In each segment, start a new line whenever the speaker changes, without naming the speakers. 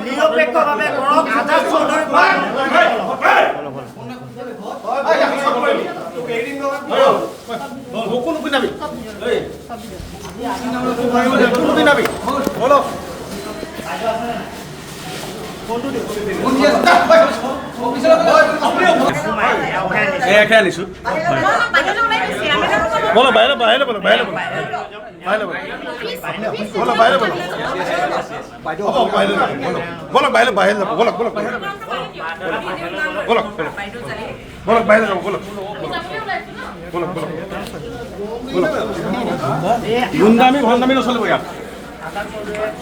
নিৰপেক্ষভাৱে কৰক আজাদ চৌধুৰী
बोलो बाहर बाहर बोलो बाहर बोलो बाहर बोलो बाहर बोलो बोलो बाहर बाहर बोलो बोलो बोलो बोलो बोलो बाहर जाओ बोलो बोलो बोलो गुंडामी भंडामी नचलिব ইয়াত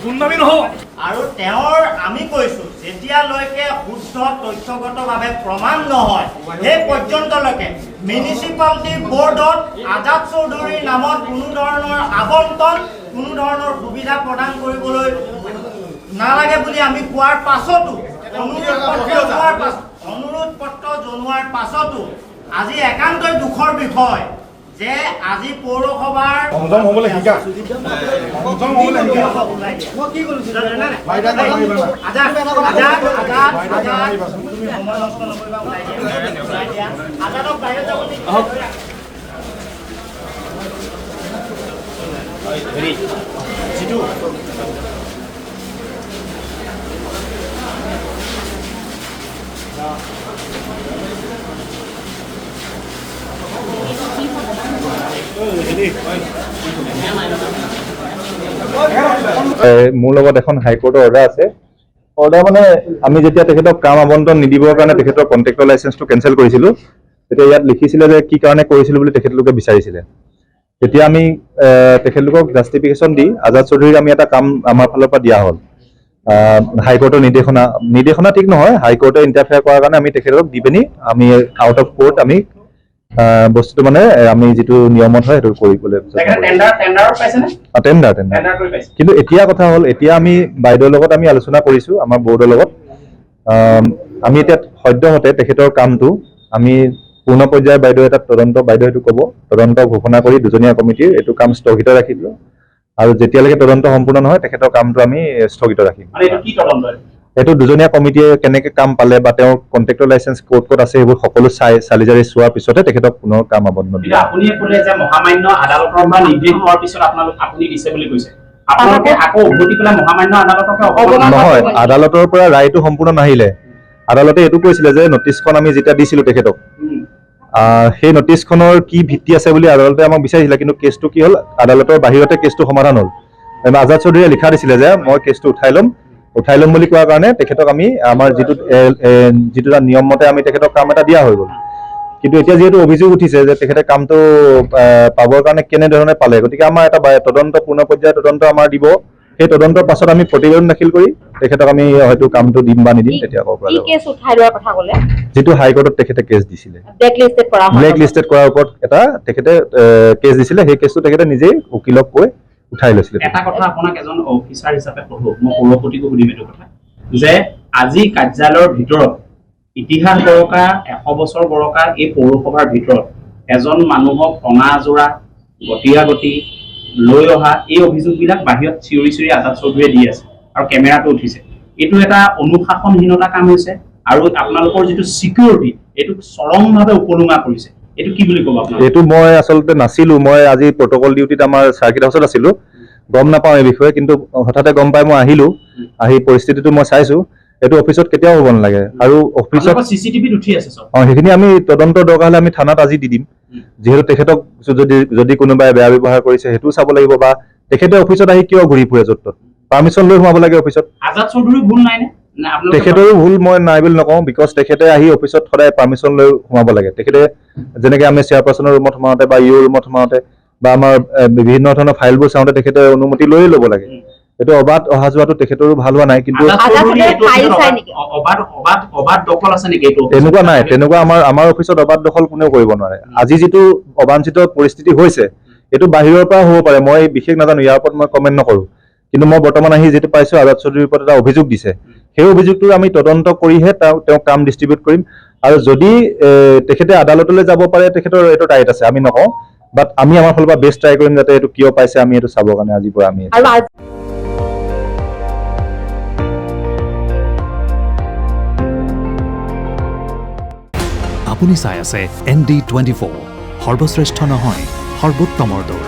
গুন্ডামি নহ'ব
আৰু তেওঁৰ আমি কৈছো যেতিয়ালৈকে শুদ্ধ তথ্যগতভাৱে প্ৰমাণ নহয় সেই পৰ্যন্তলৈকে মিউনিচিপালিটি বৰ্ডত আজাদ চৌধুৰীৰ নামত কোনো ধৰণৰ আবণ্টন কোনো ধৰণৰ সুবিধা প্ৰদান কৰিবলৈ নালাগে বুলি আমি কোৱাৰ পাছতো অনুৰোধ পত্ৰ জনোৱাৰ পাছতো আজি একান্তই দুখৰ বিষয় যে আজি পৌৰসভাৰ
সংযম হ'বলৈ শিকা সংযম হ'বলৈ শিকা
মই কি কৰিছো জানা নাই আজাদ তুমি সময় নষ্ট নকৰিবা ওলাই দিয়া আজাদক বাহিৰত যাব হেৰি জিতু
মোৰ লগত এখন হাইকোৰ্টৰ অৰ্ডাৰ আছে অৰ্ডাৰ মানে আমি যেতিয়া তেখেতক কাম আবণ্টন নিদিবৰ কাৰণে তেখেতৰ কণ্ট্ৰেক্টৰ লাইচেন্সটো কেঞ্চেল কৰিছিলোঁ তেতিয়া ইয়াত লিখিছিলে যে কি কাৰণে কৰিছিলোঁ বুলি তেখেতলোকে বিচাৰিছিলে তেতিয়া আমি তেখেতলোকক জাষ্টিফিকেশ্যন দি আজাদ চৌধুৰীক আমি এটা কাম আমাৰ ফালৰ পৰা দিয়া হ'ল হাইকোৰ্টৰ নিৰ্দেশনা ঠিক নহয় হাইকোৰ্টে ইণ্টাৰফেয়াৰ কৰাৰ কাৰণে আমি তেখেতক দি পিনি আমি আউট অফ কোৰ্ট আমি বস্তুটো মানে আমি যিটো নিয়মত হয় সেইটো কৰিবলৈ টেণ্ডাৰ কিন্তু এতিয়া কথা হ'ল এতিয়া আমি বাইদেউৰ লগত আমি আলোচনা কৰিছোঁ আমাৰ বৰ্ডৰ লগত আমি এতিয়া সদ্যহতে তেখেতৰ কামটো আমি পূৰ্ণ পৰ্যায়ৰ বাইদেউ এটা তদন্ত বাইদেউ সেইটো ক'ব তদন্ত ঘোষণা কৰি দুজনীয়া কমিটিৰ এইটো কাম স্থগিত ৰাখিলোঁ আৰু যেতিয়ালৈকে তদন্ত সম্পূৰ্ণ নহয় তেখেতৰ কামটো আমি স্থগিত ৰাখিম এইটো দুজনীয়া কমিটিয়ে কেনেকৈ কাম পালে বা তেওঁৰ কণ্ট্ৰেক্টৰ লাইচেন্স ক'ত ক'ত আছে সেইবোৰ সকলো চালি জাৰি চোৱাৰ পিছতে তেখেতক পুনৰ কাম আবণ্টন দিয়ে নহয় আদালতৰ পৰা ৰায়টো সম্পূৰ্ণ নাহিলে আদালতে এইটো কৈছিলে যে নটিচখন আমি যেতিয়া দিছিলোঁ তেখেতক সেই নটিচখনৰ কি ভিত্তি আছে বুলি আদালতে আমাক বিচাৰিছিলে কিন্তু কেছটো কি হ'ল আদালতৰ বাহিৰতে কেছটো সমাধান হ'ল আজাদ চৌধুৰীয়ে লিখা দিছিলে যে মই কেছটো উঠাই ল'ম বুলি কোৱাৰ কাৰণে তেখেতক আমি আমাৰ যিটো এটা নিয়ম মতে আমি তেখেতক কাম এটা দিয়া হৈ গ'ল কিন্তু এতিয়া যিহেতু অভিযোগ উঠিছে যে তেখেতে কামটো পাবৰ কাৰণে কেনেধৰণে পালে গতিকে আমাৰ এটা তদন্ত পূৰ্ণ পৰ্যায়ৰ তদন্ত আমাৰ দিব সেই তদন্তৰ পাছত আমি প্ৰতিবেদন দাখিল কৰি তেখেতক আমি হয়তো কামটো দিম বা নিদিম তেতিয়া ক'ব পৰা যাব যিটো হাইকোৰ্টত তেখেতে কেছ দিছিলে ব্লেক লিষ্টেড কৰাৰ ওপৰত এটা তেখেতে কেছ দিছিলে সেই কেছটো তেখেতে নিজেই উকিলক কৈ উঠাই লৈছিলে
এটা কথা আপোনাক এজন অফিচাৰ হিচাপে কলো মই পৌৰপতিকো সুধিম এইটো কথা যে আজি কাৰ্যালয়ৰ ভিতৰত ইতিহাস গৰকা 100 বছৰ গৰকা এই পৌৰসভাৰ ভিতৰত এজন মানুহক অনাজোৰা গতি লৈ অহা এই অভিযোগবিলাক বাহিৰত চিঞৰি আজাদ চৌধুৰীয়ে দি আছে আৰু কেমেৰাটো উঠিছে এইটো এটা অনুশাসনহীনতা কাম হৈছে আৰু আপোনালোকৰ যিটো সিকিউৰিটি এইটো চৰমভাৱে উপলুঙা কৰিছে এইটো কি বুলি ক'ব আপোনাক
এইটো মই আচলতে নাছিলো মই আজি প্ৰট'কল ডিউটিত আমাৰ চাৰ্কিট হাউচত আছিলো গম নাপাওঁ এই বিষয়ে কিন্তু হঠাতে গম পাই মই আহিলো আহি পৰিস্থিতিটো মই চাইছো এইটো অফিচত কেতিয়াও হ'ব নালাগে আৰু অফিচত
চিচিটিভিত উঠি আছে সব
সেইখিনি আমি তদন্ত দৰকাৰ হ'লে আমি থানাত আজি দি দিম যিহেতু তেখেতক যদি কোনোবাই বেয়া ব্যৱহাৰ কৰিছে সেইটোও চাব লাগিব বা তেখেতে অফিচত আহি কিয় ঘূৰি ফুৰে য'ত ত'ত পাৰ্মিশ্যন লৈ সোমাব লাগে অফিচত
আজাদ চৌধুৰীৰ ভুল নাই নে
তেখেতৰো ভুল মই নাই বুলি নকওঁ বিকজ তেখেতে আহি অফিচত সদায় পাৰ্মিশ্যন লৈ সোমাব লাগে তেখেতে যেনেকৈ আমি চেয়াৰপাৰ্চনৰ ৰুমত সোমাওঁতে বা ইউ ৰুমত সোমাওঁতে বা আমাৰ বিভিন্ন ধৰণৰ ফাইলবোৰ চাওঁতে তেখেতে অনুমতি লৈয়ে ল'ব লাগে এইটো অবাধ অহা যোৱাটো তেখেতৰো ভাল হোৱা নাই কিন্তু তেনেকুৱা নাই তেনেকুৱা আমাৰ অফিচত অবাধ দখল কোনেও কৰিব নোৱাৰে আজি যিটো অবাঞ্ছিত পৰিস্থিতি হৈছে এইটো বাহিৰৰ পৰা হ'ব পাৰে মই বিশেষ নাজানো ইয়াৰ ওপৰত মই কমেণ্ট নকৰোঁ কিন্তু মই বৰ্তমান আহি যিটো পাইছোঁ আজাদ চৌধুৰীৰ ওপৰত এটা অভিযোগ দিছে সেই অভিযোগটো আমি তদন্ত কৰিহে তেওঁক কাম ডিষ্ট্ৰিবিউট কৰিম আৰু যদি তেখেতে আদালতলৈ যাব পাৰে তেখেতৰ এইটো ৰাইট আছে আমি নকওঁ বাট আমি আমাৰ ফালৰ পৰা বেষ্ট ট্ৰাই কৰিম যাতে এইটো কিয় পাইছে আমি এইটো চাবৰ কাৰণে আজিৰ পৰা আমি
আপুনি চাই আছে ND24 সৰ্বশ্ৰেষ্ঠ নহয় সৰ্বোত্তমৰ দৌৰ